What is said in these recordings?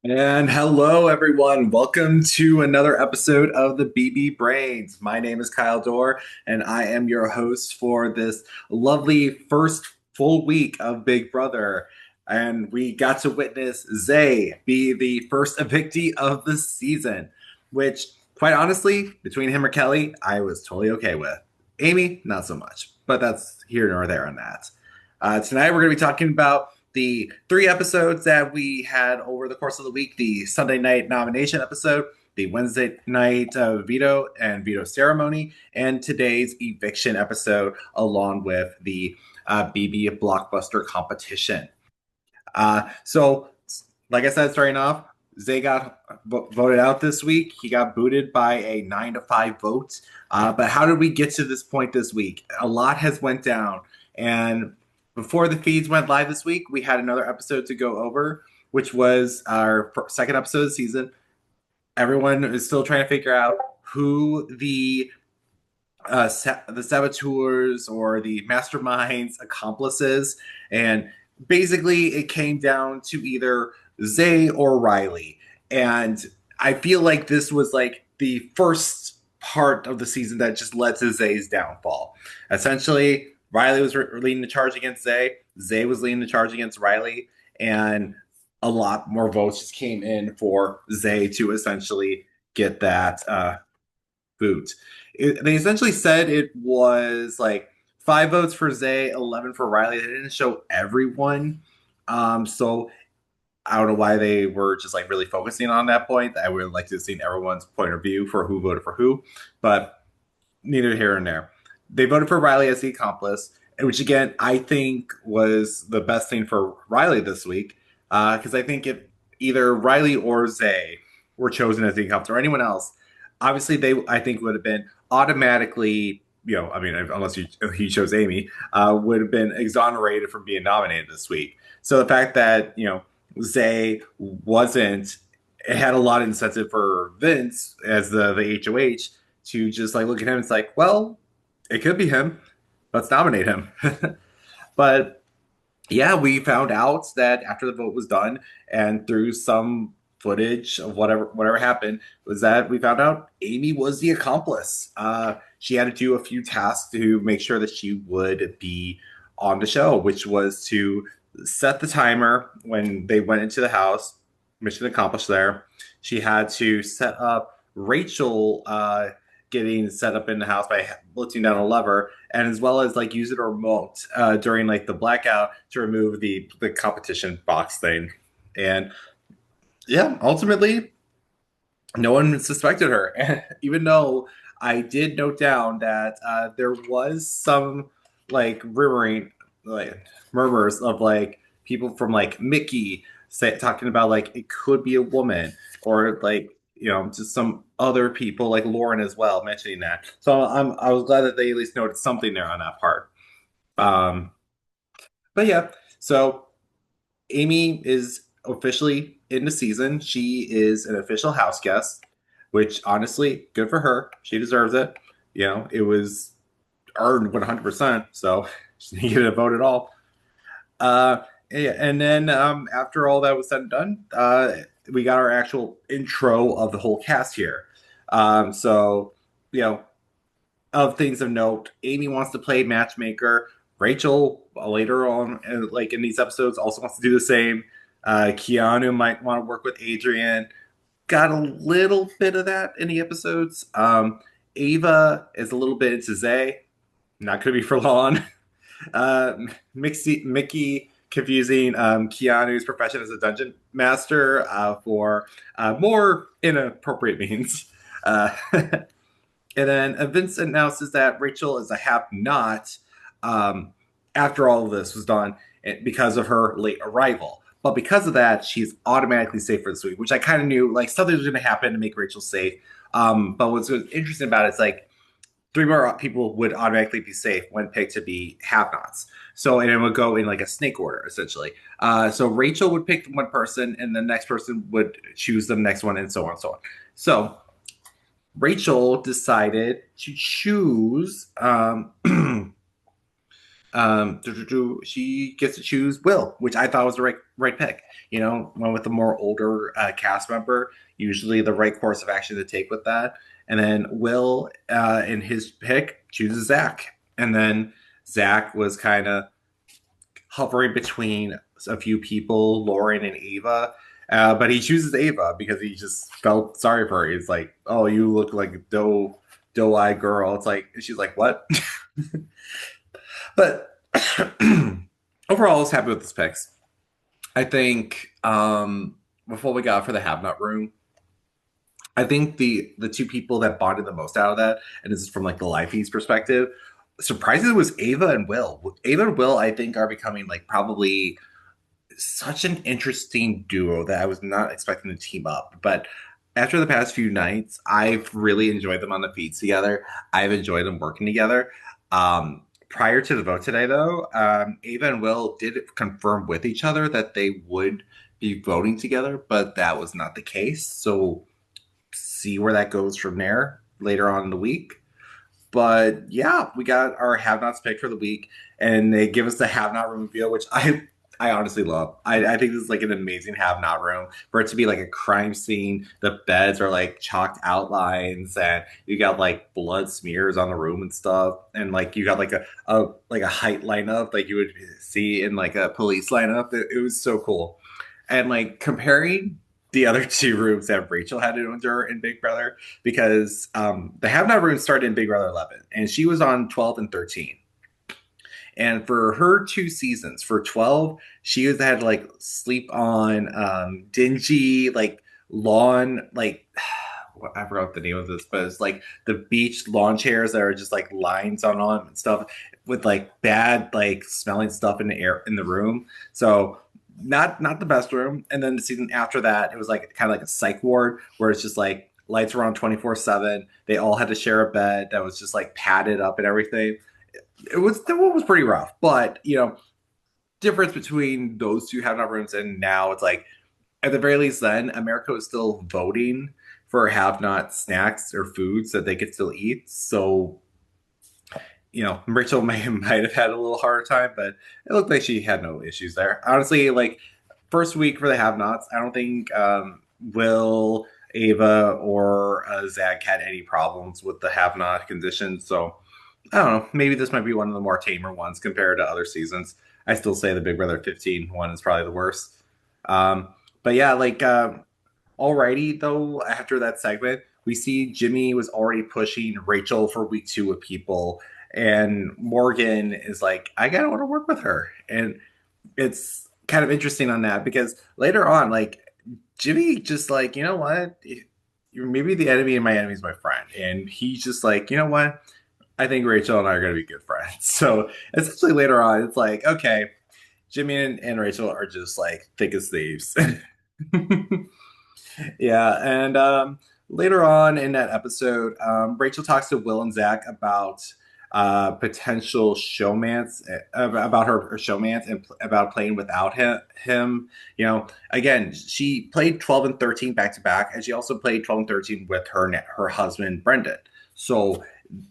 And hello, everyone. Welcome to another episode of the BB Brains. My name is Kyle Dorr, and I am your host for this lovely first full week of Big Brother. And we got to witness Zay be the first evictee of the season, which, quite honestly, between him or Kelly, I was totally okay with. Amy, not so much, but that's here nor there on that. Tonight, we're going to be talking about the three episodes that we had over the course of the week: the Sunday night nomination episode, the Wednesday night veto and veto ceremony, and today's eviction episode, along with the BB blockbuster competition. So, like I said, starting off, Zay got voted out this week. He got booted by a 9-5 vote. But how did we get to this point this week? A lot has went down, and before the feeds went live this week, we had another episode to go over, which was our second episode of the season. Everyone is still trying to figure out who the saboteurs or the masterminds accomplices, and basically it came down to either Zay or Riley. And I feel like this was like the first part of the season that just led to Zay's downfall. Essentially, Riley was leading the charge against Zay. Zay was leading the charge against Riley, and a lot more votes just came in for Zay to essentially get that boot. They essentially said it was like 5 votes for Zay, 11 for Riley. They didn't show everyone. So I don't know why they were just like really focusing on that point. I would like to have seen everyone's point of view for who voted for who, but neither here and there. They voted for Riley as the accomplice, which again I think was the best thing for Riley this week, because I think if either Riley or Zay were chosen as the accomplice or anyone else, obviously they I think would have been automatically, I mean, unless he chose Amy, would have been exonerated from being nominated this week. So the fact that Zay wasn't, it had a lot of incentive for Vince as the HOH to just like look at him. It's like, well, it could be him. Let's nominate him. But yeah, we found out that after the vote was done and through some footage of whatever happened, was that we found out Amy was the accomplice. She had to do a few tasks to make sure that she would be on the show, which was to set the timer when they went into the house. Mission accomplished there. She had to set up Rachel getting set up in the house by lifting down a lever, and as well as like using a remote during like the blackout to remove the competition box thing. And yeah, ultimately, no one suspected her, even though I did note down that there was some like like murmurs of like people from like Mickey talking about like it could be a woman, or like just some other people like Lauren as well mentioning that. So I was glad that they at least noted something there on that part. Um, but yeah, so Amy is officially in the season. She is an official house guest, which honestly, good for her. She deserves it. It was earned 100%, so she didn't get a vote at all. Yeah, and then after all that was said and done, we got our actual intro of the whole cast here. So, you know, of things of note, Amy wants to play matchmaker. Rachel later on, like in these episodes, also wants to do the same. Keanu might want to work with Adrian. Got a little bit of that in the episodes. Ava is a little bit into Zay. Not going to be for long. Uh, Mickey confusing Keanu's profession as a dungeon master for more inappropriate means. And then Vince announces that Rachel is a have-not um, after all of this was done because of her late arrival. But because of that, she's automatically safe for this week, which I kind of knew like something was going to happen to make Rachel safe. But what's interesting about it is like three more people would automatically be safe when picked to be have-nots. So, and it would go in like a snake order, essentially. So Rachel would pick one person, and the next person would choose the next one, and so on and so on. So Rachel decided to choose she gets to choose Will, which I thought was the right pick. You know, went with the more older cast member, usually the right course of action to take with that. And then Will, in his pick, chooses Zach. And then Zach was kind of hovering between a few people, Lauren and Ava. But he chooses Ava because he just felt sorry for her. He's like, "Oh, you look like a doe-eyed girl." It's like she's like, "What?" But overall, I was happy with this picks. I think before we got for the have not room, I think the two people that bonded the most out of that, and this is from like the live feeds perspective, surprisingly was Ava and Will. Ava and Will, I think, are becoming like probably such an interesting duo that I was not expecting to team up. But after the past few nights, I've really enjoyed them on the feeds together. I've enjoyed them working together. Prior to the vote today, though, Ava and Will did confirm with each other that they would be voting together, but that was not the case. So see where that goes from there later on in the week. But yeah, we got our have nots pick for the week, and they give us the have not room reveal, which I honestly love. I think this is like an amazing have not room for it to be like a crime scene. The beds are like chalked outlines, and you got like blood smears on the room and stuff, and like you got like a height lineup like you would see in like a police lineup. It was so cool, and like comparing the other two rooms that Rachel had to endure in Big Brother because the Have Not room started in Big Brother 11, and she was on 12 and 13. And for her 2 seasons, for 12, she was had to like sleep on dingy like lawn like I forgot the name of this, but it's like the beach lawn chairs that are just like lines on them and stuff with like bad like smelling stuff in the air in the room. So not the best room. And then the season after that, it was like kind of like a psych ward where it's just like lights were on 24/7. They all had to share a bed that was just like padded up and everything. It was pretty rough, but you know, difference between those two have not rooms and now it's like at the very least then America was still voting for have not snacks or foods that they could still eat. So, you know, Rachel might have had a little harder time, but it looked like she had no issues there. Honestly, like first week for the have nots, I don't think Will, Ava, or Zach had any problems with the have not conditions. So I don't know. Maybe this might be one of the more tamer ones compared to other seasons. I still say the Big Brother 15 one is probably the worst. Um, but yeah, like alrighty though, after that segment, we see Jimmy was already pushing Rachel for week 2 with people, and Morgan is like, I gotta want to work with her. And it's kind of interesting on that because later on, like Jimmy just like, you know what? You're maybe the enemy and my enemy is my friend. And he's just like, you know what? I think Rachel and I are going to be good friends. So essentially, later on, it's like, okay, Jimmy and Rachel are just like thick as thieves. Yeah, and later on in that episode, Rachel talks to Will and Zach about potential showmance, about her showmance, and about playing without him. You know, again, she played 12 and 13 back to back, and she also played 12 and 13 with her husband Brendan. So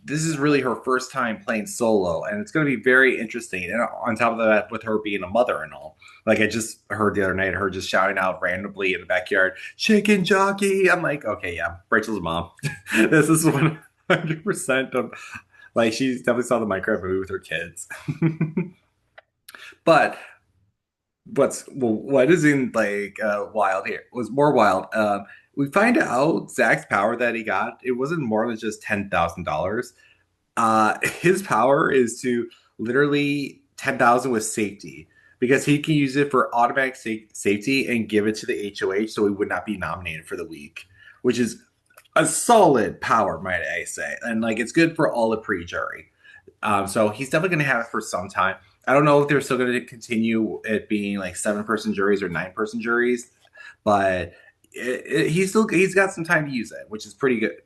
this is really her first time playing solo, and it's going to be very interesting. And on top of that, with her being a mother and all, like I just heard the other night, her just shouting out randomly in the backyard, "Chicken jockey!" I'm like, okay, yeah, Rachel's mom. This is 100% of like she definitely saw the Minecraft movie with her kids. But what is in like wild here was more wild. We find out Zach's power that he got. It wasn't more than just $10,000. His power is to literally 10,000 with safety because he can use it for automatic safety and give it to the HOH so he would not be nominated for the week, which is a solid power, might I say. And like it's good for all the pre-jury. So he's definitely going to have it for some time. I don't know if they're still going to continue it being like 7-person juries or 9-person juries, but he's got some time to use it, which is pretty good.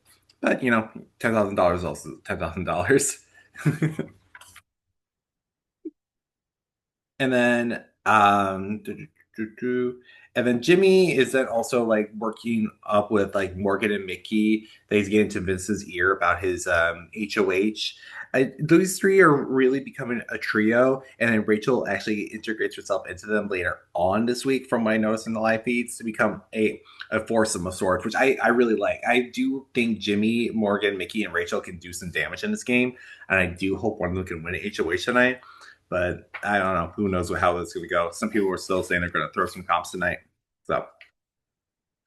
But you know, $10,000 is also $10,000. And then And then Jimmy is then also like working up with like Morgan and Mickey. They get into Vince's ear about his HOH. Those three are really becoming a trio, and then Rachel actually integrates herself into them later on this week, from what I noticed in the live feeds, to become a foursome of sorts, which I really like. I do think Jimmy, Morgan, Mickey, and Rachel can do some damage in this game, and I do hope one of them can win an HOH tonight. But I don't know. Who knows how that's going to go? Some people were still saying they're going to throw some comps tonight. So,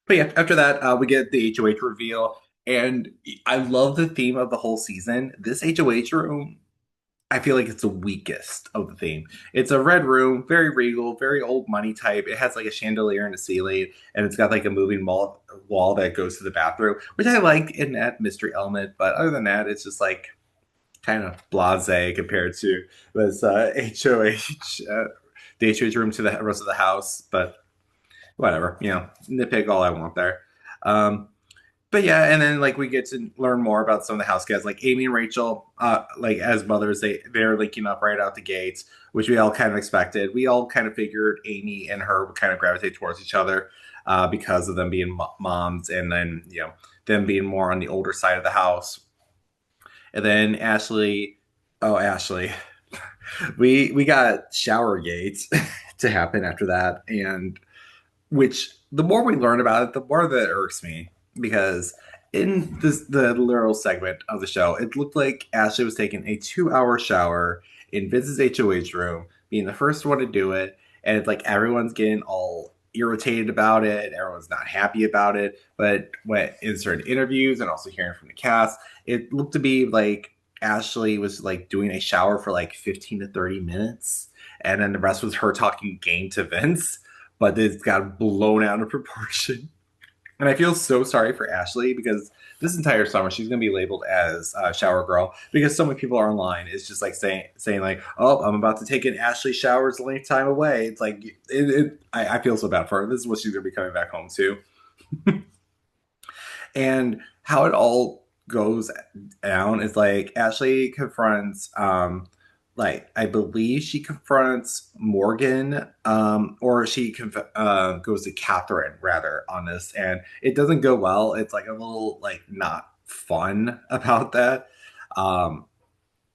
but yeah, after that, we get the HOH reveal, and I love the theme of the whole season. This HOH room, I feel like it's the weakest of the theme. It's a red room, very regal, very old money type. It has like a chandelier in the ceiling, and it's got like a moving wall that goes to the bathroom, which I like in that mystery element. But other than that, it's just like kind of blasé compared to this HOH, the HOH room to the rest of the house. But whatever, nitpick all I want there. Um, but yeah, and then like we get to learn more about some of the house guests, like Amy and Rachel, like as mothers, they're linking up right out the gates, which we all kind of expected. We all kind of figured Amy and her would kind of gravitate towards each other because of them being moms, and then them being more on the older side of the house. And then Ashley, oh Ashley, we got shower gates to happen after that, and which the more we learn about it, the more that irks me, because in the literal segment of the show, it looked like Ashley was taking a 2 hour shower in Vince's HOH room, being the first one to do it, and it's like everyone's getting all irritated about it, everyone's not happy about it. But when in certain interviews and also hearing from the cast, it looked to be like Ashley was like doing a shower for like 15 to 30 minutes, and then the rest was her talking game to Vince, but it's got blown out of proportion. And I feel so sorry for Ashley, because this entire summer she's going to be labeled as shower girl, because so many people are online. It's just like saying like, "Oh, I'm about to take an Ashley shower's length time away." It's like I feel so bad for her. This is what she's going to be coming back home to, and how it all goes down is like Ashley confronts like I believe she confronts Morgan, or she goes to Catherine rather on this, and it doesn't go well. It's like a little like not fun about that, um,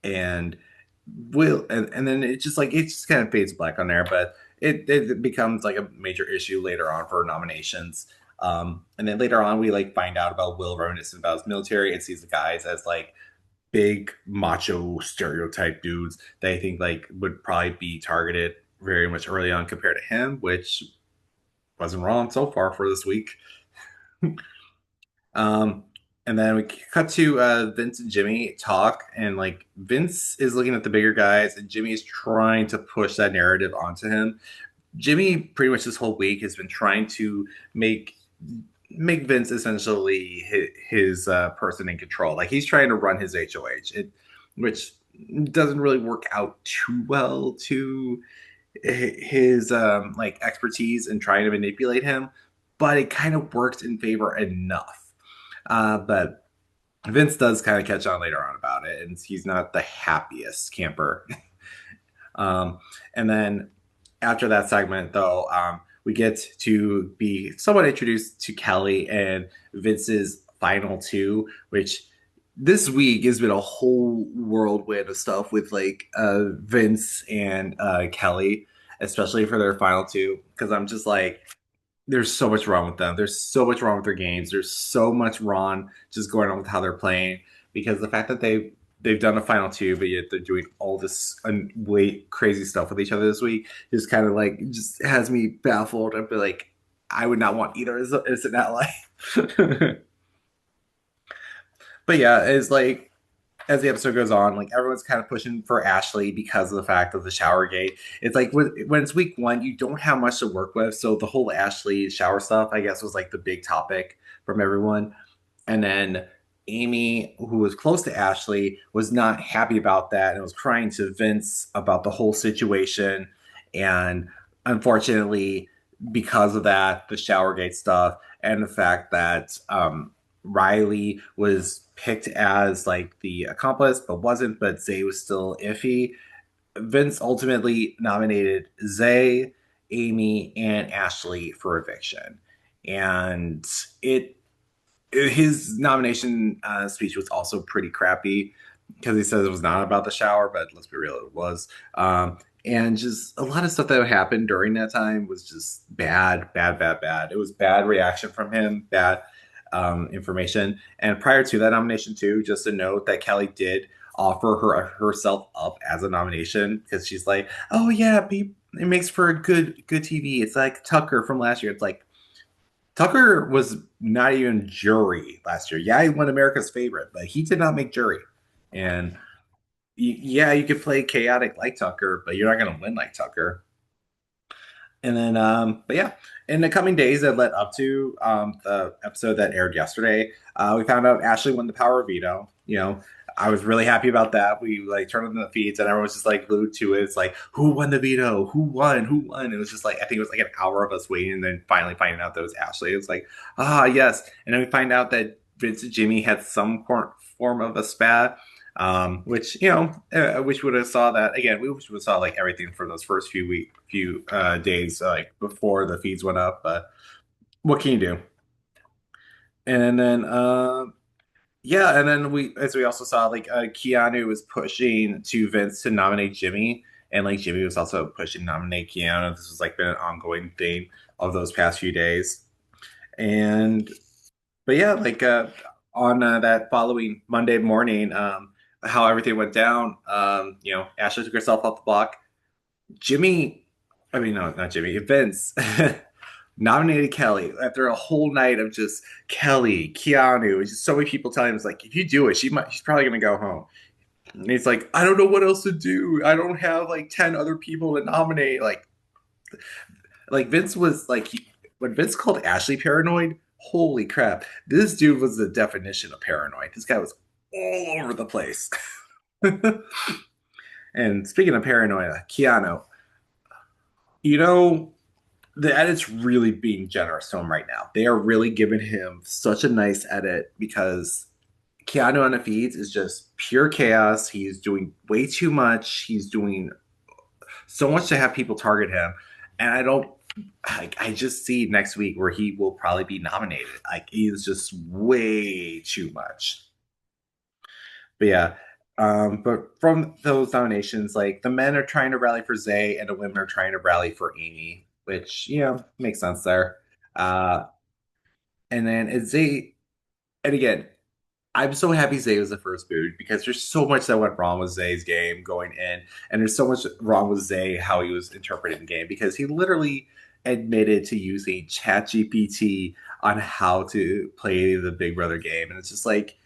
and and then it just kind of fades black on there, but it becomes like a major issue later on for nominations. And then later on, we like find out about Will reminiscing about his military and sees the guys as like big macho stereotype dudes that I think like would probably be targeted very much early on compared to him, which wasn't wrong so far for this week. um, and then we cut to Vince and Jimmy talk, and like Vince is looking at the bigger guys, and Jimmy is trying to push that narrative onto him. Jimmy pretty much this whole week has been trying to make Vince essentially his person in control. Like he's trying to run his HOH, which doesn't really work out too well to his like expertise in trying to manipulate him, but it kind of works in favor enough. But Vince does kind of catch on later on about it, and he's not the happiest camper. um, and then after that segment, though, we get to be somewhat introduced to Kelly and Vince's final two, which this week has been a whole whirlwind of stuff with like Vince and Kelly, especially for their final two. Because I'm just like, there's so much wrong with them. There's so much wrong with their games. There's so much wrong just going on with how they're playing. Because the fact that they've done a final two, but yet they're doing all this way crazy stuff with each other this week is kind of like just has me baffled. I'd be like, I would not want either as an ally. But yeah, it's like as the episode goes on, like everyone's kind of pushing for Ashley because of the fact of the shower gate. It's like when it's week one, you don't have much to work with. So the whole Ashley shower stuff, I guess, was like the big topic from everyone. And then Amy, who was close to Ashley, was not happy about that and was crying to Vince about the whole situation. And unfortunately, because of that, the Showergate stuff and the fact that Riley was picked as like the accomplice but wasn't, but Zay was still iffy. Vince ultimately nominated Zay, Amy, and Ashley for Eviction. And it his nomination speech was also pretty crappy because he says it was not about the shower, but let's be real, it was. And just a lot of stuff that happened during that time was just bad, bad, bad, bad. It was bad reaction from him, bad information. And prior to that nomination, too, just a note that Kelly did offer herself up as a nomination because she's like, "Oh yeah, it makes for a good TV. It's like Tucker from last year." It's like Tucker was not even jury last year. Yeah, he won America's favorite, but he did not make jury. And yeah, you could play chaotic like Tucker, but you're not going to win like Tucker. And then, but yeah, in the coming days that led up to the episode that aired yesterday, we found out Ashley won the power of veto. I was really happy about that. We like turned on the feeds and everyone was just like glued to it. It's like, who won the veto? Who won? Who won? It was just like, I think it was like an hour of us waiting and then finally finding out that it was Ashley. It was like, yes. And then we find out that Vince and Jimmy had some form of a spat, which I wish we would have saw that again. We wish we would have saw like everything for those first few days, like before the feeds went up. But what can you do? And then yeah, and then as we also saw, like Keanu was pushing to Vince to nominate Jimmy, and like Jimmy was also pushing to nominate Keanu. This was like been an ongoing theme of those past few days. And but yeah, like on that following Monday morning, how everything went down. Ashley took herself off the block. Jimmy, I mean, no, not Jimmy, Vince nominated Kelly after a whole night of just Kelly, Keanu, just so many people telling him, it's like, if you do it, she's probably gonna go home. And he's like, I don't know what else to do. I don't have like 10 other people to nominate. Like Vince was like, when Vince called Ashley paranoid, holy crap, this dude was the definition of paranoid. This guy was all over the place. And speaking of paranoia, Keanu, you know, the edit's really being generous to him right now. They are really giving him such a nice edit because Keanu on the feeds is just pure chaos. He's doing way too much. He's doing so much to have people target him. And I just see next week where he will probably be nominated. Like he's just way too much. But yeah, but from those nominations, like the men are trying to rally for Zay and the women are trying to rally for Amy, which makes sense there. Uh, and then it's Zay, and again, I'm so happy Zay was the first boot because there's so much that went wrong with Zay's game going in, and there's so much wrong with Zay how he was interpreting the game because he literally admitted to using ChatGPT on how to play the Big Brother game, and it's just like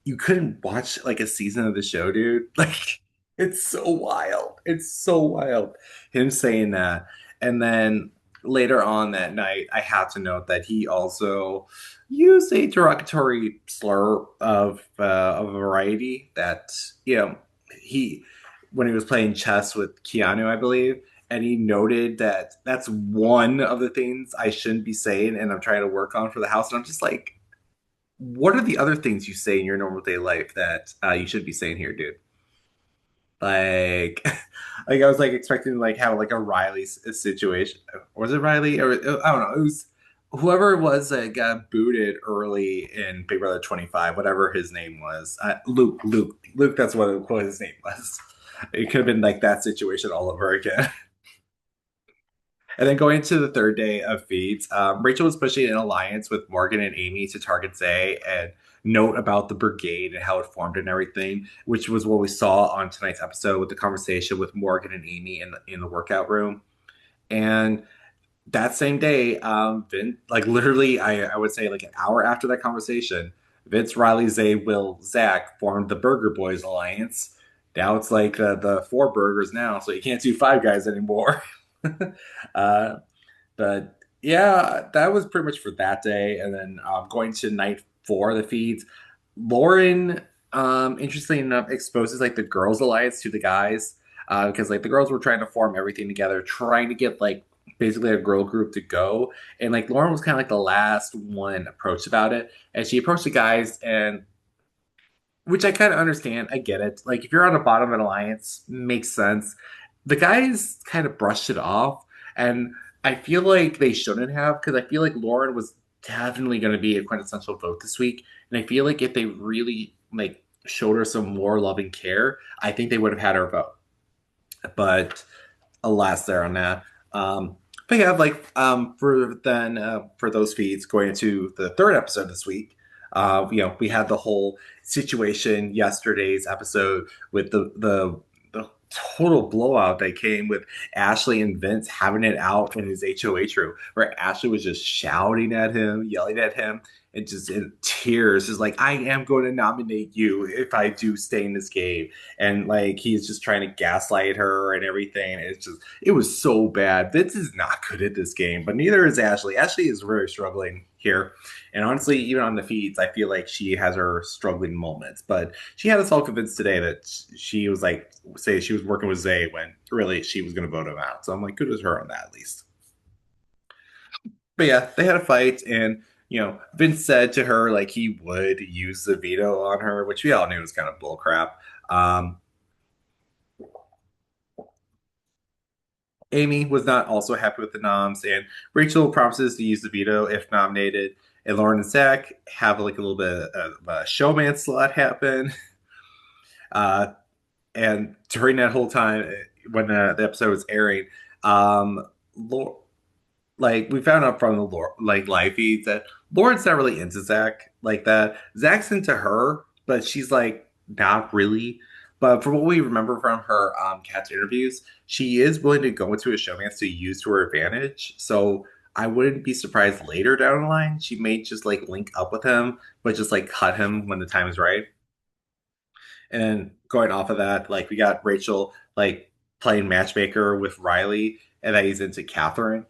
you couldn't watch like a season of the show, dude. Like it's so wild. It's so wild. Him saying that. And then later on that night, I have to note that he also used a derogatory slur of a variety that, he when he was playing chess with Keanu, I believe, and he noted that that's one of the things I shouldn't be saying and I'm trying to work on for the house. And I'm just like, what are the other things you say in your normal day life that you should be saying here, dude? Like, like I was like expecting to like have like a Riley situation. Was it Riley or I don't know? It was whoever it was that got booted early in Big Brother 25, whatever his name was. Luke. That's what his name was. It could have been like that situation all over again. And then going into the third day of feeds, Rachel was pushing an alliance with Morgan and Amy to target Zay and note about the brigade and how it formed and everything, which was what we saw on tonight's episode with the conversation with Morgan and Amy in the workout room. And that same day, Vince, like literally, I would say like an hour after that conversation, Vince, Riley, Zay, Will, Zach formed the Burger Boys alliance. Now it's like the four burgers now, so you can't do five guys anymore. uh, but yeah, that was pretty much for that day. And then going to night four of the feeds, Lauren, interestingly enough, exposes like the girls' alliance to the guys because like the girls were trying to form everything together, trying to get like basically a girl group to go. And like Lauren was kind of like the last one approached about it. And she approached the guys and which I kind of understand. I get it. Like if you're on the bottom of an alliance, makes sense. The guys kind of brushed it off, and I feel like they shouldn't have because I feel like Lauren was definitely going to be a quintessential vote this week, and I feel like if they really like showed her some more loving care, I think they would have had her vote. But alas, there on that. Um, but yeah, like for those feeds going into the third episode this week, we had the whole situation yesterday's episode with the total blowout that came with Ashley and Vince having it out in his HOH room, where Ashley was just shouting at him, yelling at him, and just in tears, is like, "I am going to nominate you if I do stay in this game." And like he's just trying to gaslight her and everything. It was so bad. Vince is not good at this game, but neither is Ashley. Ashley is really struggling here. And honestly, even on the feeds, I feel like she has her struggling moments. But she had us all convinced today that she was like, say, she was working with Zay when really she was going to vote him out. So I'm like, good as her on that at least. But yeah, they had a fight, and Vince said to her like he would use the veto on her, which we all knew was kind of bullcrap. Um, Amy was not also happy with the noms, and Rachel promises to use the veto if nominated. And Lauren and Zach have like a little bit of a showman slot happen. Uh, and during that whole time, when the episode was airing, um, like we found out from the like live feeds that Lauren's not really into Zach like that. Zach's into her, but she's like not really. But from what we remember from her cat's interviews, she is willing to go into a showmance to use to her advantage. So I wouldn't be surprised later down the line she may just like link up with him, but just like cut him when the time is right. And going off of that, like we got Rachel like playing matchmaker with Riley, and that he's into Catherine,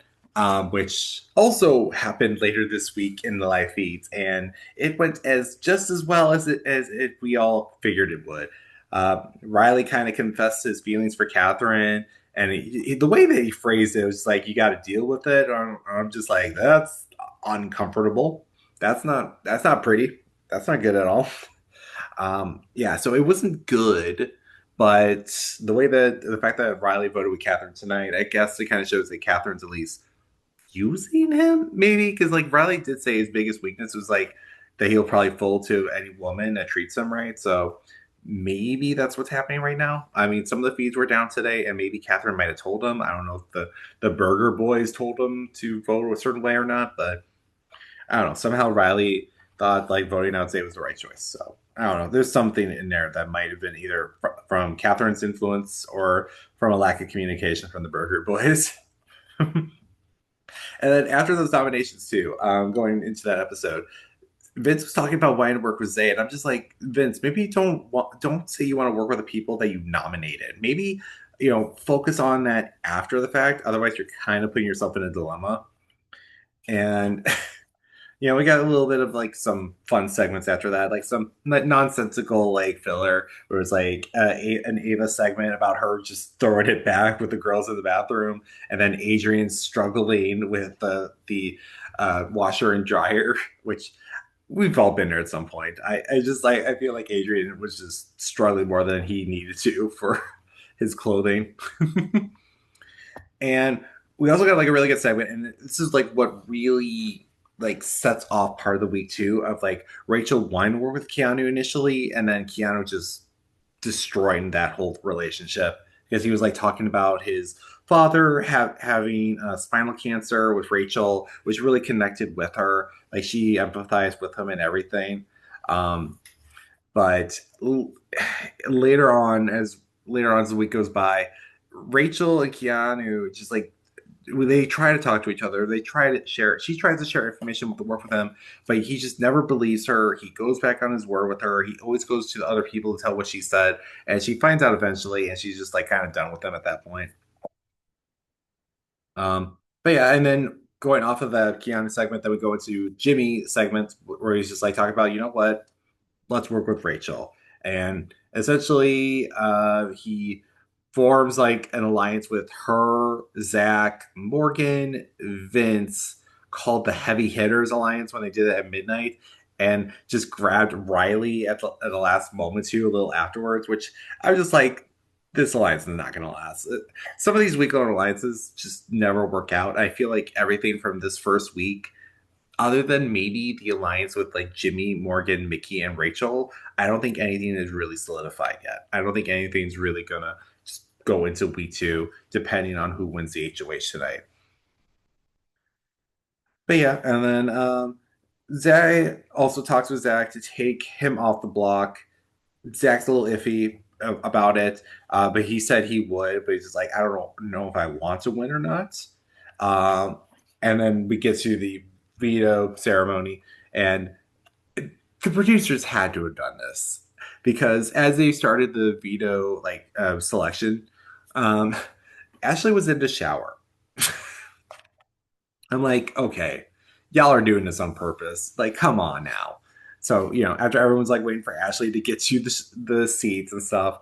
which also happened later this week in the live feeds, and it went as just as well as we all figured it would. Riley kind of confessed his feelings for Catherine, and the way that he phrased it was like, "You got to deal with it." I'm just like, that's uncomfortable. That's not pretty. That's not good at all. Yeah, so it wasn't good, but the fact that Riley voted with Catherine tonight, I guess it kind of shows that Catherine's at least using him, maybe because like Riley did say his biggest weakness was like that he'll probably fold to any woman that treats him right. So maybe that's what's happening right now. I mean, some of the feeds were down today, and maybe Catherine might have told him. I don't know if the Burger Boys told him to vote a certain way or not, but I don't know. Somehow Riley thought like voting out Zay was the right choice. So I don't know. There's something in there that might have been either from Catherine's influence or from a lack of communication from the Burger Boys. And then after those nominations too, going into that episode, Vince was talking about wanting to work with Zay, and I'm just like, Vince, maybe don't say you want to work with the people that you nominated. Maybe focus on that after the fact. Otherwise, you're kind of putting yourself in a dilemma. And we got a little bit of like some fun segments after that, like some nonsensical like filler where it's like an Ava segment about her just throwing it back with the girls in the bathroom, and then Adrian struggling with the washer and dryer, which we've all been there at some point. I just like I feel like Adrian was just struggling more than he needed to for his clothing. And we also got like a really good segment, and this is like what really like sets off part of the week too of like Rachel wanting to work with Keanu initially, and then Keanu just destroying that whole relationship because he was like talking about his father having spinal cancer with Rachel, which really connected with her. Like she empathized with him and everything. Um, but later on as the week goes by, Rachel and Keanu just like they try to talk to each other. They try to share. She tries to share information with the work with him, but he just never believes her. He goes back on his word with her. He always goes to the other people to tell what she said, and she finds out eventually, and she's just like kind of done with them at that point. But yeah, and then going off of the Keanu segment, then we go into Jimmy segment where he's just like talking about, you know what, let's work with Rachel. And essentially, he forms like an alliance with her, Zach, Morgan, Vince, called the Heavy Hitters Alliance when they did it at midnight, and just grabbed Riley at the last moment too, a little afterwards, which I was just like, this alliance is not going to last. Some of these week-long alliances just never work out. I feel like everything from this first week, other than maybe the alliance with like Jimmy, Morgan, Mickey, and Rachel, I don't think anything is really solidified yet. I don't think anything's really gonna just go into week two, depending on who wins the HOH tonight. But yeah, and then Zach also talks with Zach to take him off the block. Zach's a little iffy about it, but he said he would, but he's just like, I don't know if I want to win or not. Um, and then we get to the veto ceremony, and the producers had to have done this because as they started the veto selection, um, Ashley was in the shower. I'm like, okay, y'all are doing this on purpose. Like, come on now. So, after everyone's like waiting for Ashley to get to the seats and stuff,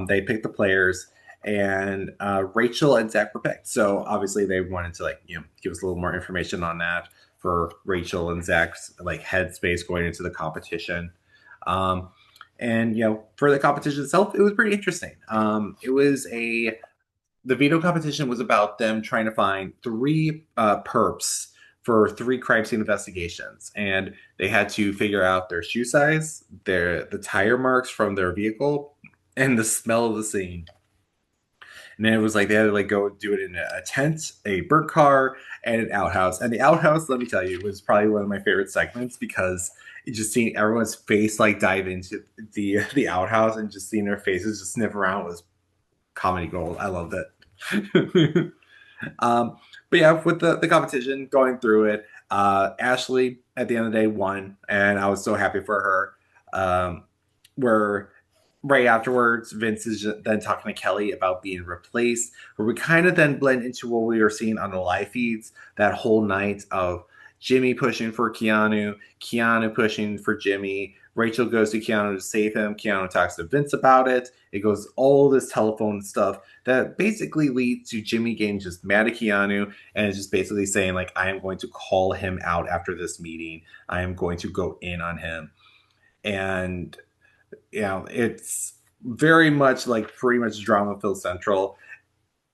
they picked the players, and Rachel and Zach were picked. So obviously they wanted to give us a little more information on that for Rachel and Zach's like headspace going into the competition. Um, and for the competition itself, it was pretty interesting. It was a the veto competition was about them trying to find three perps for three crime scene investigations, and they had to figure out their shoe size, the tire marks from their vehicle, and the smell of the scene. And then it was like they had to like go do it in a tent, a burnt car, and an outhouse. And the outhouse, let me tell you, was probably one of my favorite segments because just seeing everyone's face like dive into the outhouse and just seeing their faces just sniff around was comedy gold. I loved it. um, but yeah, with the competition going through it, Ashley at the end of the day won, and I was so happy for her. Where right afterwards, Vince is then talking to Kelly about being replaced, where we kind of then blend into what we were seeing on the live feeds that whole night of Jimmy pushing for Keanu, Keanu pushing for Jimmy. Rachel goes to Keanu to save him. Keanu talks to Vince about it. It goes all this telephone stuff that basically leads to Jimmy getting just mad at Keanu and is just basically saying, like, I am going to call him out after this meeting. I am going to go in on him. And, it's very much like pretty much drama filled central.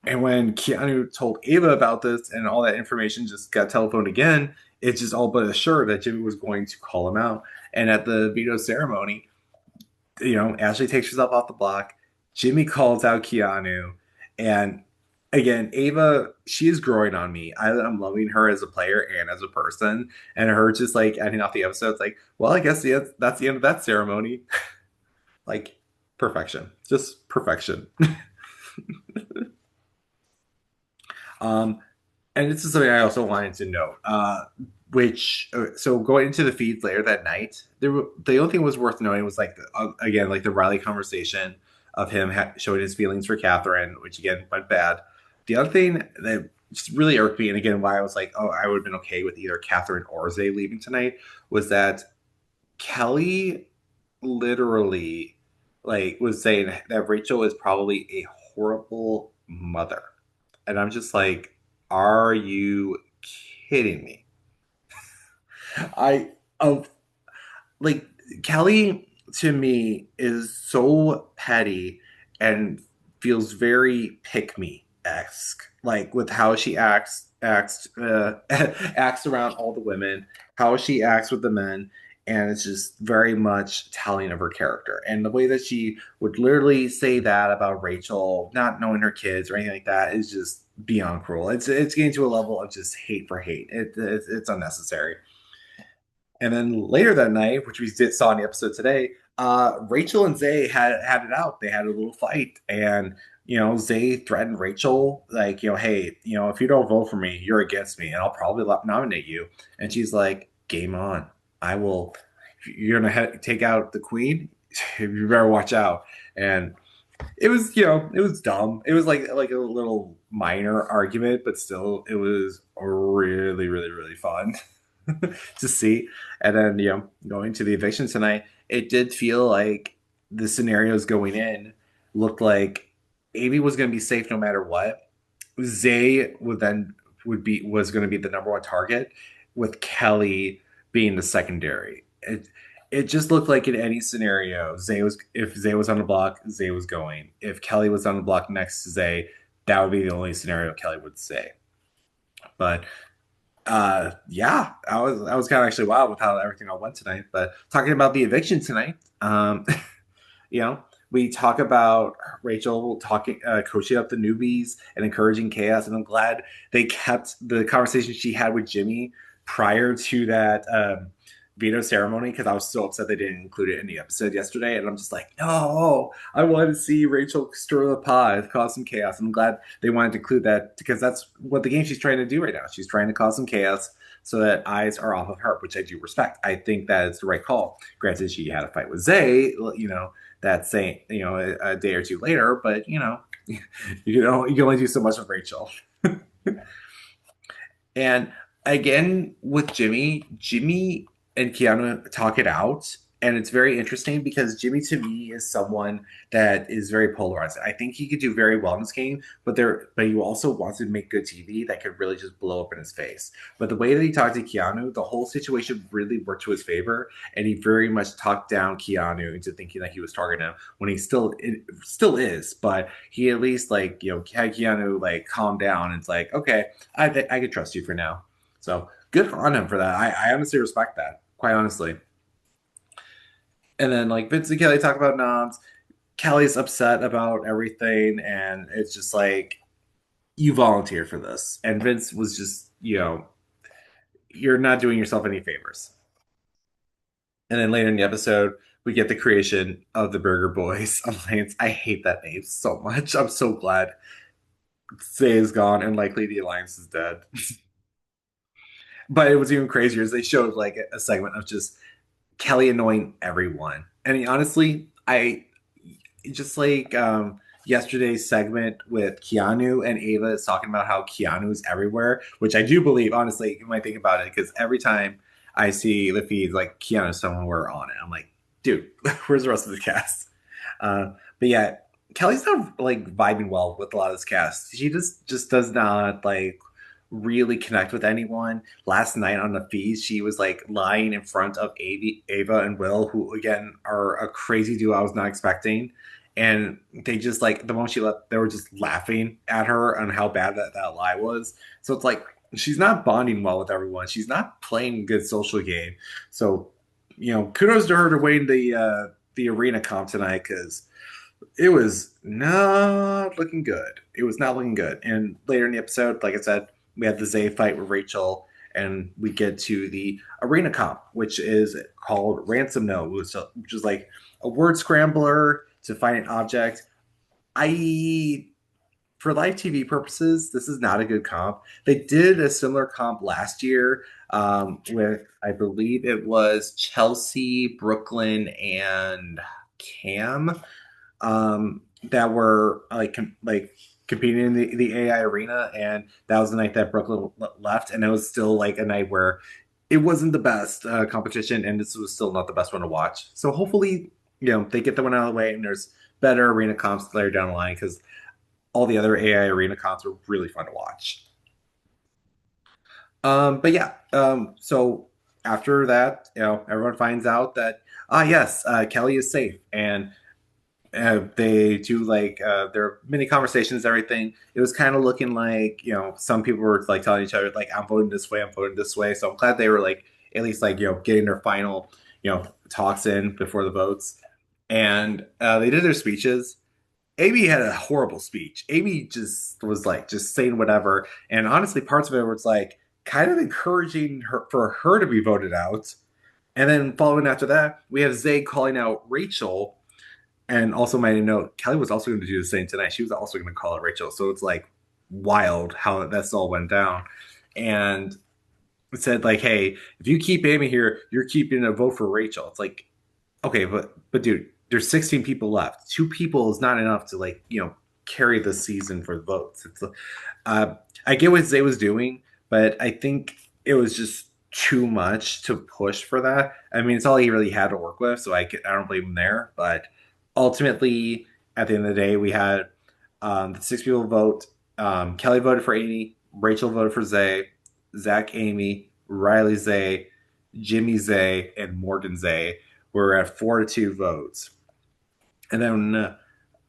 And when Keanu told Ava about this and all that information just got telephoned again, it's just all but assured that Jimmy was going to call him out. And at the veto ceremony, Ashley takes herself off the block. Jimmy calls out Keanu. And again, Ava, she is growing on me. I'm loving her as a player and as a person. And her just like ending off the episode, it's like, well, I guess that's the end of that ceremony. Like, perfection. Just perfection. um, and this is something I also wanted to note. So going into the feeds later that night, the only thing was worth noting was like again like the Riley conversation of him showing his feelings for Catherine, which again went bad. The other thing that just really irked me, and again why I was like, oh, I would have been okay with either Catherine or Zay leaving tonight, was that Kelly literally like was saying that Rachel is probably a horrible mother, and I'm just like, are you kidding me? I of like Kelly to me is so petty and feels very pick me esque, like with how she acts around all the women, how she acts with the men, and it's just very much telling of her character. And the way that she would literally say that about Rachel not knowing her kids or anything like that is just beyond cruel. It's getting to a level of just hate for hate. It's unnecessary. And then later that night, which we saw in the episode today, Rachel and Zay had it out. They had a little fight, and Zay threatened Rachel, like, hey, if you don't vote for me, you're against me, and I'll probably nominate you. And she's like, game on. I will. You're gonna take out the queen. You better watch out. And it was, it was dumb. It was like a little minor argument, but still, it was really, really, really fun to see. And then, going to the eviction tonight, it did feel like the scenarios going in looked like Amy was going to be safe no matter what. Zay was going to be the number one target, with Kelly being the secondary. it just looked like in any scenario, Zay was if Zay was on the block, Zay was going. If Kelly was on the block next to Zay, that would be the only scenario Kelly would say. But yeah, I was kind of actually wild with how everything all went tonight. But talking about the eviction tonight, you know, we talk about Rachel talking, coaching up the newbies and encouraging chaos, and I'm glad they kept the conversation she had with Jimmy prior to that veto ceremony because I was so upset they didn't include it in the episode yesterday, and I'm just like, no, I wanted to see Rachel stir the pot, cause some chaos. I'm glad they wanted to include that because that's what the game she's trying to do right now. She's trying to cause some chaos so that eyes are off of her, which I do respect. I think that is the right call. Granted, she had a fight with Zay, that same, a day or two later, but you can only do so much with Rachel. And again, with Jimmy and Keanu talk it out. And it's very interesting because Jimmy to me is someone that is very polarized. I think he could do very well in this game, but he also wants to make good TV that could really just blow up in his face. But the way that he talked to Keanu, the whole situation really worked to his favor, and he very much talked down Keanu into thinking that he was targeting him when he still is. But he at least had Keanu calm down. And it's like, okay, I could trust you for now. So good on him for that. I honestly respect that, quite honestly. And then Vince and Kelly talk about noms. Kelly's upset about everything, and it's just like you volunteered for this, and Vince was just you're not doing yourself any favors. And then later in the episode, we get the creation of the Burger Boys Alliance. I hate that name so much. I'm so glad Say is gone and likely the Alliance is dead. But it was even crazier as they showed a segment of just Kelly annoying everyone. And honestly, I just yesterday's segment with Keanu and Ava is talking about how Keanu is everywhere, which I do believe, honestly, when I think about it, because every time I see the feeds Keanu somewhere on it, I'm like, dude, where's the rest of the cast? But yeah, Kelly's not vibing well with a lot of this cast. She just does not really connect with anyone. Last night on the feed, she was lying in front of Ava and Will, who again are a crazy duo I was not expecting. And they just the moment she left, they were just laughing at her on how bad that lie was. So it's she's not bonding well with everyone. She's not playing a good social game. So kudos to her to win the arena comp tonight because it was not looking good. It was not looking good. And later in the episode, like I said, we had the Zay fight with Rachel, and we get to the arena comp, which is called Ransom Note, which is a word scrambler to find an object. I, for live TV purposes, this is not a good comp. They did a similar comp last year with, I believe it was Chelsea, Brooklyn, and Cam that were competing in the AI arena, and that was the night that Brooklyn left, and it was still a night where it wasn't the best competition, and this was still not the best one to watch. So hopefully, they get the one out of the way, and there's better arena comps later down the line because all the other AI arena comps were really fun to watch. But yeah, so after that, everyone finds out that yes, Kelly is safe, and they do their mini conversations, everything. It was kind of looking some people were telling each other I'm voting this way, I'm voting this way. So I'm glad they were at least getting their final talks in before the votes, and they did their speeches. Amy had a horrible speech. Amy just was just saying whatever, and honestly, parts of it was kind of encouraging her for her to be voted out. And then following after that, we have Zay calling out Rachel, and also, my note, Kelly was also going to do the same tonight. She was also going to call it Rachel. So it's wild how this all went down. And it said hey, if you keep Amy here, you're keeping a vote for Rachel. It's okay, but dude, there's 16 people left. Two people is not enough to carry the season for the votes. It's I get what Zay was doing, but I think it was just too much to push for that. I mean, it's all he really had to work with, so I don't blame him there. But ultimately, at the end of the day, we had the six people vote. Kelly voted for Amy, Rachel voted for Zay, Zach Amy, Riley Zay, Jimmy Zay, and Morgan Zay, we're at 4-2 votes. And then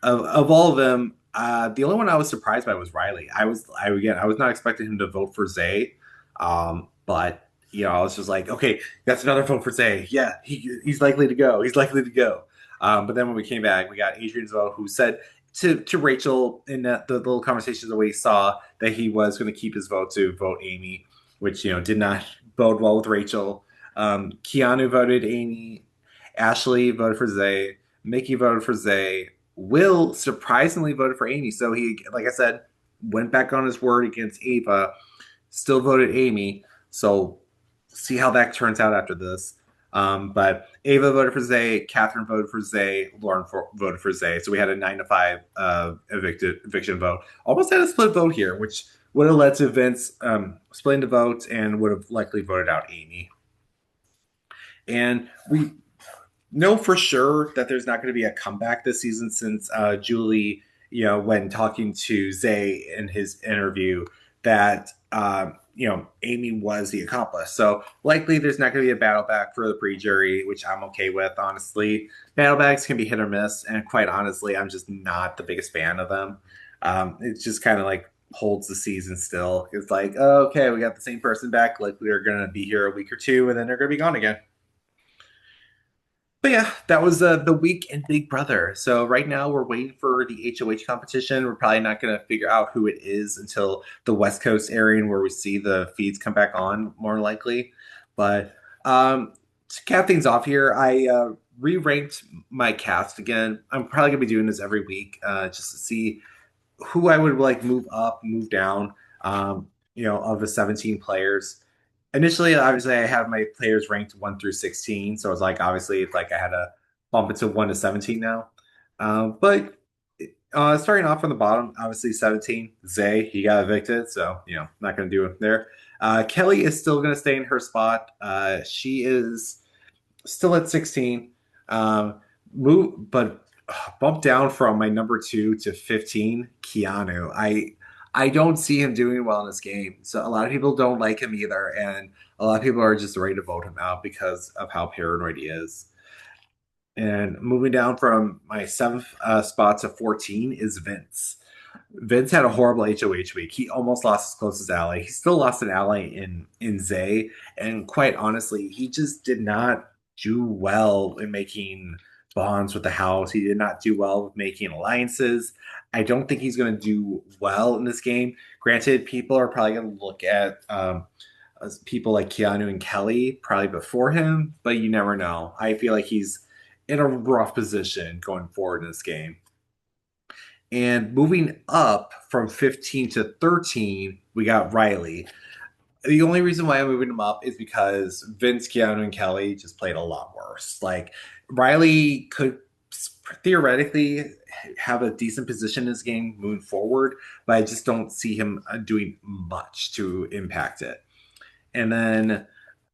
of all of them, the only one I was surprised by was Riley. I was not expecting him to vote for Zay, but I was just like, okay, that's another vote for Zay. Yeah, he's likely to go. He's likely to go. But then when we came back, we got Adrian's vote, who said to Rachel in the little conversations that we saw that he was going to keep his vote to vote Amy, which did not bode well with Rachel. Keanu voted Amy. Ashley voted for Zay. Mickey voted for Zay. Will surprisingly voted for Amy. So he, like I said, went back on his word against Ava, still voted Amy. So see how that turns out after this. But Ava voted for Zay, Catherine voted for Zay, voted for Zay. So we had a 9-5 eviction vote. Almost had a split vote here, which would have led to Vince splitting the vote and would have likely voted out Amy. And we know for sure that there's not going to be a comeback this season since Julie, when talking to Zay in his interview, that Amy was the accomplice. So likely there's not going to be a battle back for the pre-jury, which I'm okay with. Honestly, battle backs can be hit or miss, and quite honestly, I'm just not the biggest fan of them. It's just kind of like holds the season still. It's like, oh, okay, we got the same person back. Like we're going to be here a week or two, and then they're going to be gone again. But yeah, that was the week in Big Brother. So right now we're waiting for the HOH competition. We're probably not going to figure out who it is until the West Coast airing, where we see the feeds come back on more likely. But to cap things off here, I re-ranked my cast again. I'm probably gonna be doing this every week, just to see who I would like move up, move down. Of the 17 players. Initially, obviously, I have my players ranked 1 through 16, so it's like obviously it's like I had to bump it to 1 to 17 now. But starting off from the bottom, obviously 17, Zay, he got evicted, so not going to do it there. Kelly is still going to stay in her spot. She is still at 16. Move, but bump down from my number 2 to 15, Keanu. I don't see him doing well in this game. So a lot of people don't like him either, and a lot of people are just ready to vote him out because of how paranoid he is. And moving down from my seventh spot to 14 is Vince. Vince had a horrible HOH week. He almost lost his closest ally. He still lost an ally in Zay, and quite honestly, he just did not do well in making bonds with the house. He did not do well with making alliances. I don't think he's going to do well in this game. Granted, people are probably going to look at people like Keanu and Kelly probably before him, but you never know. I feel like he's in a rough position going forward in this game. And moving up from 15 to 13, we got Riley. The only reason why I'm moving him up is because Vince, Keanu, and Kelly just played a lot worse. Like, Riley could theoretically have a decent position in this game moving forward, but I just don't see him doing much to impact it. And then,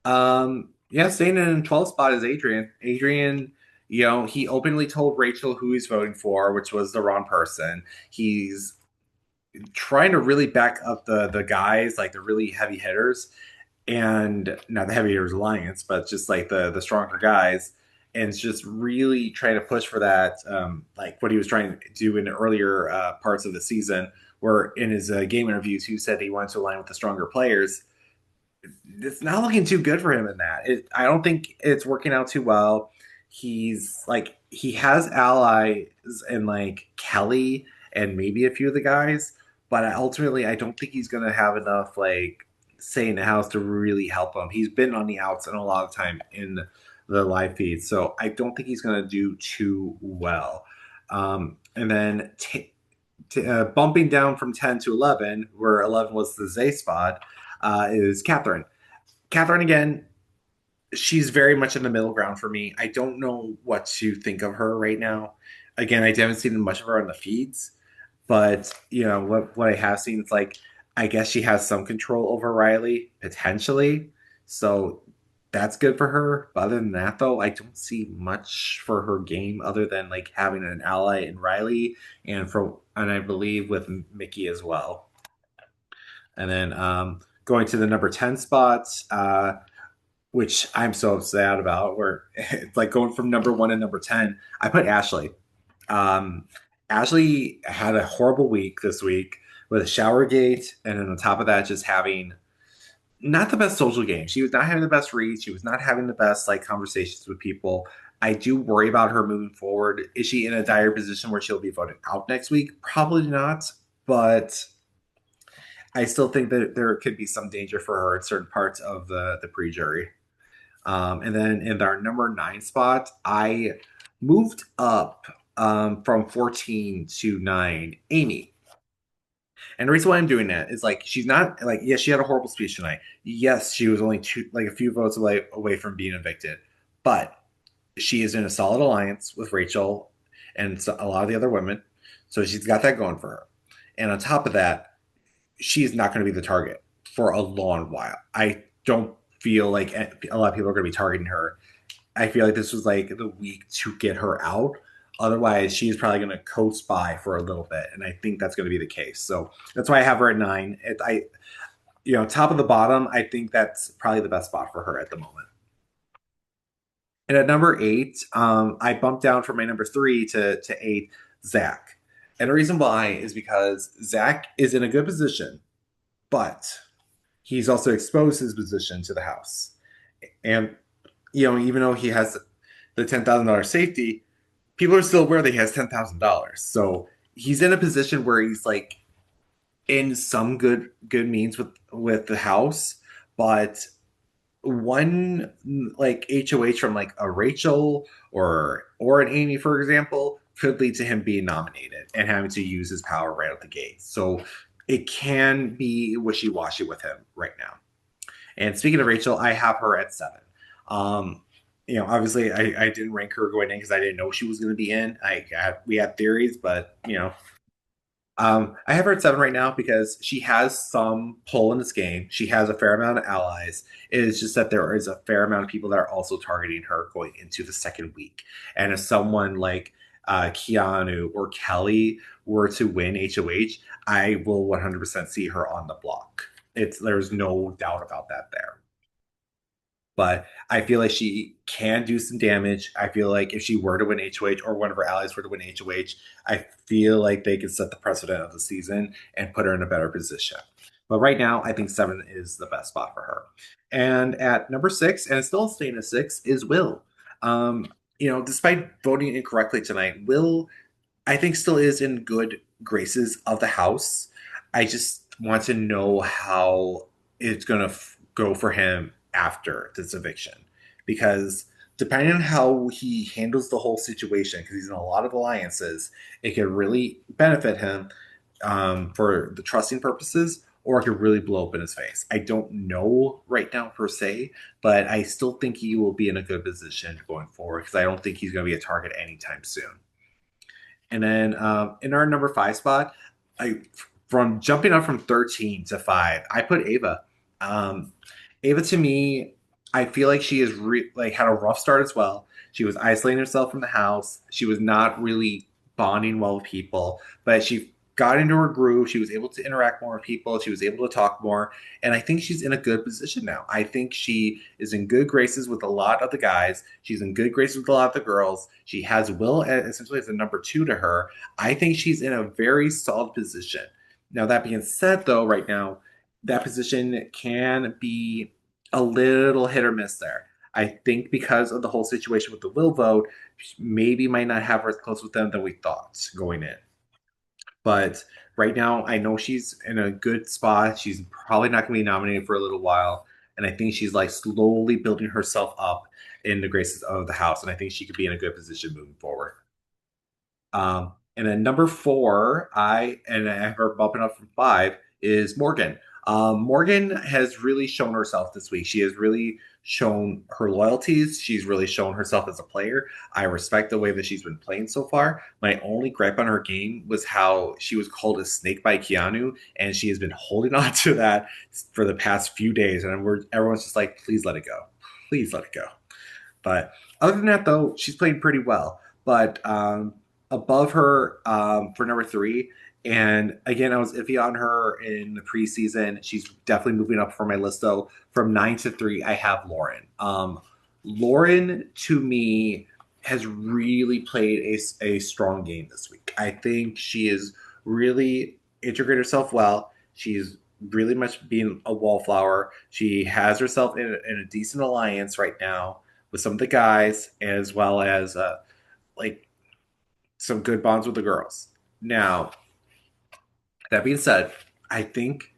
yeah, staying in 12th spot is Adrian. Adrian, he openly told Rachel who he's voting for, which was the wrong person. He's trying to really back up the guys, like the really heavy hitters, and not the heavy hitters alliance, but just like the stronger guys, and it's just really trying to push for that, like what he was trying to do in earlier parts of the season, where in his game interviews he said he wanted to align with the stronger players. It's not looking too good for him in that. I don't think it's working out too well. He has allies in like Kelly and maybe a few of the guys, but ultimately I don't think he's going to have enough like say in the house to really help him. He's been on the outs and a lot of time in the live feed, so I don't think he's going to do too well. And then bumping down from 10 to 11, where 11 was the Zay spot, is Catherine. Catherine again, she's very much in the middle ground for me. I don't know what to think of her right now. Again, I haven't seen much of her on the feeds, but what I have seen is like I guess she has some control over Riley potentially, so that's good for her. But other than that, though, I don't see much for her game other than like having an ally in Riley and I believe with Mickey as well. And then going to the number 10 spots. which I'm so sad about. Where it's like going from number one to number 10. I put Ashley. Um, Ashley had a horrible week this week with Showergate, and then on top of that, just having not the best social game. She was not having the best reads. She was not having the best like conversations with people. I do worry about her moving forward. Is she in a dire position where she'll be voted out next week? Probably not, but I still think that there could be some danger for her in certain parts of the pre-jury. And then in our number 9 spot, I moved up from 14 to 9, Amy. And the reason why I'm doing that is like she's not like yes, she had a horrible speech tonight. Yes, she was only a few votes away from being evicted, but she is in a solid alliance with Rachel and a lot of the other women, so she's got that going for her. And on top of that, she is not going to be the target for a long while. I don't feel like a lot of people are going to be targeting her. I feel like this was like the week to get her out. Otherwise, she is probably going to coast by for a little bit, and I think that's going to be the case. So that's why I have her at 9. Top of the bottom, I think that's probably the best spot for her at the moment. And at number 8, I bumped down from my number 3 to 8, Zach. And the reason why is because Zach is in a good position, but he's also exposed his position to the house. And even though he has the $10,000 safety, people are still aware that he has $10,000. So he's in a position where he's like in some good means with the house, but one like HOH from like a Rachel or an Amy, for example, could lead to him being nominated and having to use his power right out the gate. So it can be wishy washy with him right now. And speaking of Rachel, I have her at 7. Um, obviously, I didn't rank her going in because I didn't know she was going to be in. We had theories, but I have her at 7 right now because she has some pull in this game. She has a fair amount of allies. It is just that there is a fair amount of people that are also targeting her going into the second week. And if someone like Keanu or Kelly were to win HOH, I will 100% see her on the block. There's no doubt about that there, but I feel like she can do some damage. I feel like if she were to win HOH or one of her allies were to win HOH, I feel like they could set the precedent of the season and put her in a better position. But right now, I think 7 is the best spot for her. And at number 6, and it's still staying at 6, is Will. Despite voting incorrectly tonight, Will I think still is in good graces of the house. I just want to know how it's going to go for him after this eviction. Because depending on how he handles the whole situation, because he's in a lot of alliances, it could really benefit him for the trusting purposes, or it could really blow up in his face. I don't know right now per se, but I still think he will be in a good position going forward because I don't think he's going to be a target anytime soon. And then in our number 5 spot, I from jumping up from 13 to 5, I put Ava. Um, Ava to me, I feel like she is like had a rough start as well. She was isolating herself from the house. She was not really bonding well with people, but she got into her groove. She was able to interact more with people. She was able to talk more, and I think she's in a good position now. I think she is in good graces with a lot of the guys. She's in good graces with a lot of the girls. She has Will essentially as a number 2 to her. I think she's in a very solid position. Now, that being said, though, right now, that position can be a little hit or miss there. I think because of the whole situation with the Will vote, maybe might not have her as close with them than we thought going in. But right now, I know she's in a good spot. She's probably not going to be nominated for a little while. And I think she's like slowly building herself up in the graces of the house. And I think she could be in a good position moving forward. And then number 4, I have her bumping up from 5 is Morgan. Morgan has really shown herself this week. She has really shown her loyalties. She's really shown herself as a player. I respect the way that she's been playing so far. My only gripe on her game was how she was called a snake by Keanu, and she has been holding on to that for the past few days. And everyone's just like, please let it go. Please let it go. But other than that, though, she's played pretty well. But above her for number 3 And again, I was iffy on her in the preseason. She's definitely moving up for my list though. From 9 to 3, I have Lauren. Lauren to me has really played a strong game this week. I think she is really integrated herself well. She's really much being a wallflower. She has herself in a decent alliance right now with some of the guys, as well as like some good bonds with the girls. Now, that being said, I think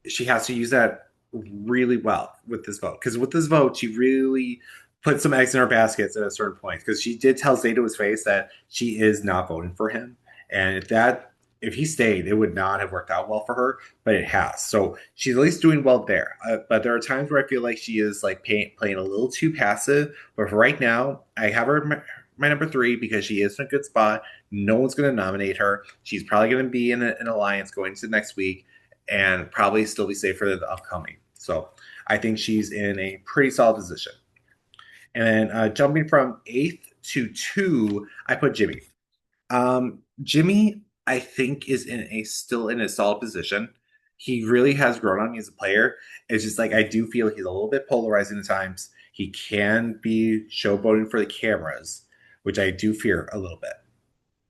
she has to use that really well with this vote, because with this vote, she really put some eggs in her baskets at a certain point, because she did tell Zay to his face that she is not voting for him, and if he stayed, it would not have worked out well for her, but it has. So she's at least doing well there. But there are times where I feel like she is like playing a little too passive. But for right now, I have her my number 3 because she is in a good spot. No one's going to nominate her. She's probably going to be in an alliance going to next week and probably still be safe for the upcoming. So I think she's in a pretty solid position. And then jumping from 8th to 2, I put Jimmy. Jimmy, I think, is in a still in a solid position. He really has grown on me as a player. It's just like I do feel he's a little bit polarizing at times. He can be showboating for the cameras, which I do fear a little bit.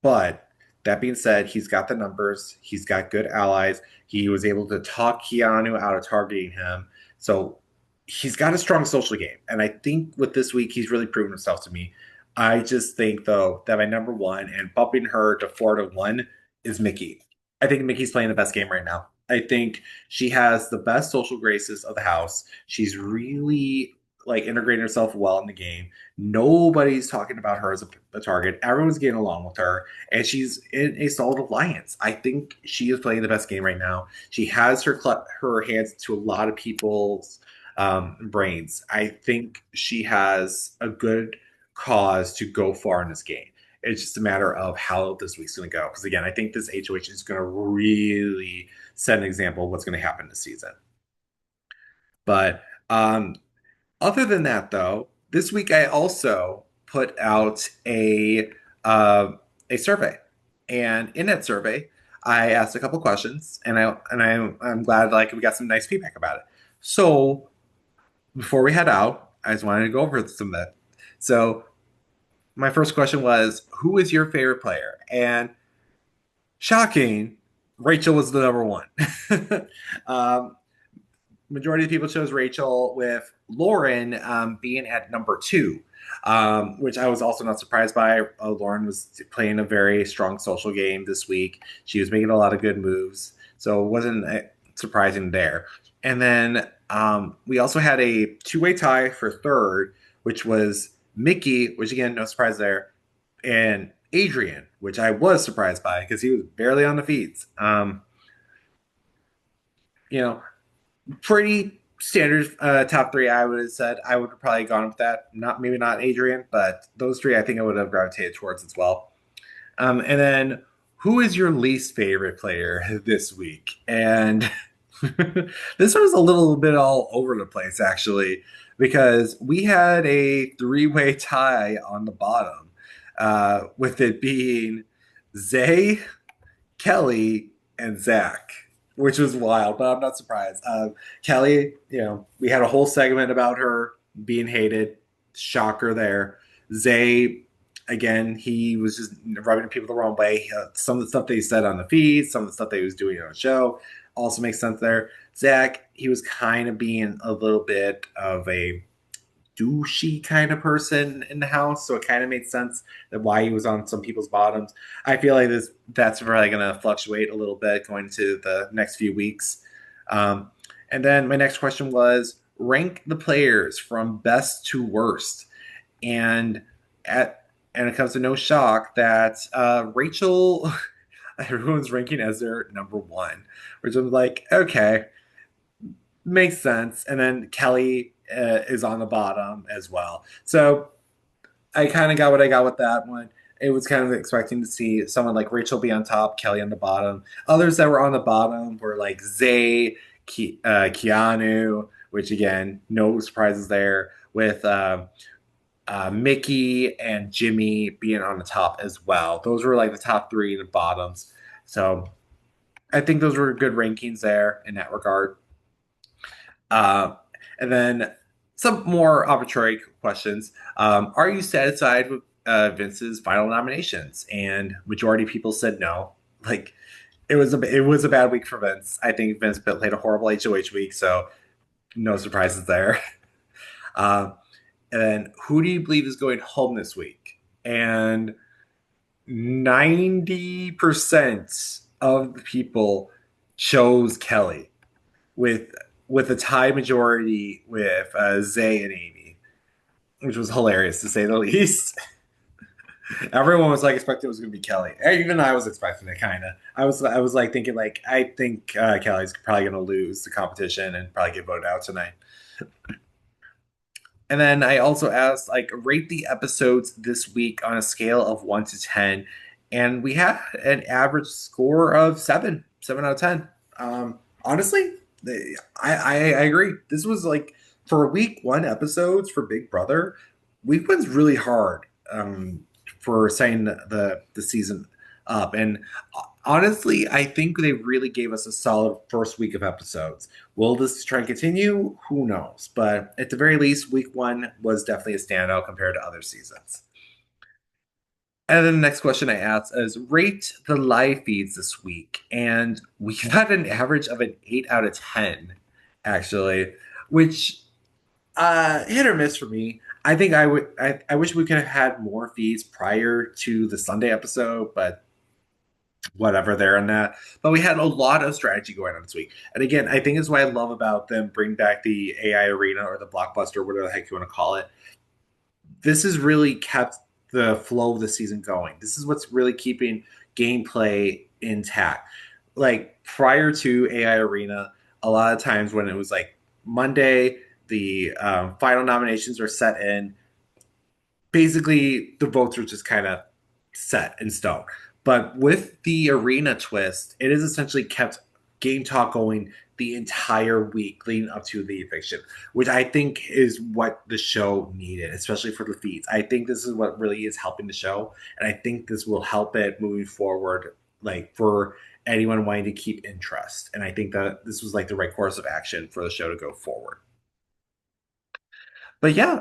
But that being said, he's got the numbers. He's got good allies. He was able to talk Keanu out of targeting him. So he's got a strong social game. And I think with this week, he's really proven himself to me. I just think, though, that my number 1 and bumping her to 4 to 1 is Mickey. I think Mickey's playing the best game right now. I think she has the best social graces of the house. She's really like integrating herself well in the game. Nobody's talking about her as a target. Everyone's getting along with her, and she's in a solid alliance. I think she is playing the best game right now. She has her hands to a lot of people's brains. I think she has a good cause to go far in this game. It's just a matter of how this week's going to go. Because again, I think this HOH is going to really set an example of what's going to happen this season. But other than that, though, this week I also put out uh, a survey, and in that survey, I asked a couple questions, and I'm glad like we got some nice feedback about it. So before we head out, I just wanted to go over some of it. So my first question was, "Who is your favorite player?" And shocking, Rachel was the number one. um, Majority of people chose Rachel, with Lauren being at number 2, which I was also not surprised by. Lauren was playing a very strong social game this week. She was making a lot of good moves, so it wasn't surprising there. And then we also had a two-way tie for third, which was Mickey, which again, no surprise there, and Adrian, which I was surprised by because he was barely on the feeds. You know, pretty standard top 3. I would have said I would have probably gone with that. Not maybe not Adrian, but those 3 I think I would have gravitated towards as well. And then who is your least favorite player this week? And this was a little bit all over the place actually, because we had a 3-way tie on the bottom, with it being Zay, Kelly, and Zach, which was wild, but I'm not surprised. Kelly, we had a whole segment about her being hated. Shocker there. Zay, again, he was just rubbing people the wrong way. Some of the stuff that he said on the feed, some of the stuff that he was doing on the show also makes sense there. Zach, he was kind of being a little bit of a douchey kind of person in the house, so it kind of made sense that why he was on some people's bottoms. I feel like that's probably going to fluctuate a little bit going to the next few weeks. Um, and then my next question was rank the players from best to worst, and it comes to no shock that Rachel, everyone's ranking as their number 1, which I'm like, okay, makes sense. And then Kelly is on the bottom as well. So I kind of got what I got with that one. It was kind of expecting to see someone like Rachel be on top, Kelly on the bottom. Others that were on the bottom were like Zay, Keanu, which again, no surprises there, with Mickey and Jimmy being on the top as well. Those were like the top 3 and the bottoms. So I think those were good rankings there in that regard. Uh, and then some more arbitrary questions. Are you satisfied with Vince's final nominations? And majority of people said no. Like it was a bad week for Vince. I think Vince played a horrible HOH week, so no surprises there. Uh, and then who do you believe is going home this week? And 90% of the people chose Kelly with with a tie majority with Zay and Amy, which was hilarious to say the least. Everyone was like expecting it was going to be Kelly. Even I was expecting it, kind of. I was like thinking like I think Kelly's probably going to lose the competition and probably get voted out tonight. And then I also asked, like, rate the episodes this week on a scale of 1 to 10. And we had an average score of 7 out of 10. Honestly, I agree. This was like for week one episodes for Big Brother, week one's really hard for setting the season up. And honestly, I think they really gave us a solid first week of episodes. Will this try and continue? Who knows? But at the very least, week one was definitely a standout compared to other seasons. And then the next question I asked is rate the live feeds this week. And we got an average of an 8 out of 10, actually, which hit or miss for me. I think I wish we could have had more feeds prior to the Sunday episode, but whatever there and that. But we had a lot of strategy going on this week. And again, I think is what I love about them bring back the AI arena or the blockbuster, whatever the heck you want to call it. This has really kept the flow of the season going. This is what's really keeping gameplay intact. Like prior to AI arena, a lot of times when it was like Monday, the final nominations are set in, basically the votes are just kind of set in stone. But with the arena twist, it has essentially kept game talk going the entire week leading up to the eviction, which I think is what the show needed, especially for the feeds. I think this is what really is helping the show, and I think this will help it moving forward, like for anyone wanting to keep interest. And I think that this was like the right course of action for the show to go forward. But yeah,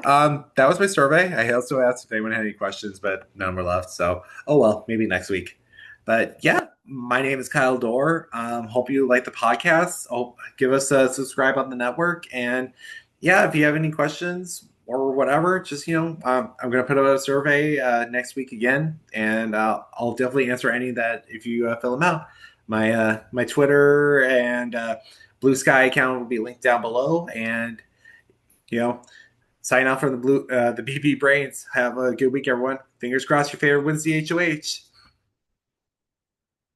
that was my survey. I also asked if anyone had any questions, but none were left. So, oh well, maybe next week. But yeah, my name is Kyle Dorr. Hope you like the podcast. Oh, give us a subscribe on the network. And yeah, if you have any questions or whatever, just I'm gonna put out a survey next week again, and I'll definitely answer any that if you fill them out. My Twitter and Blue Sky account will be linked down below, and you know sign off from the BB Brains. Have a good week, everyone. Fingers crossed your favorite wins the HOH.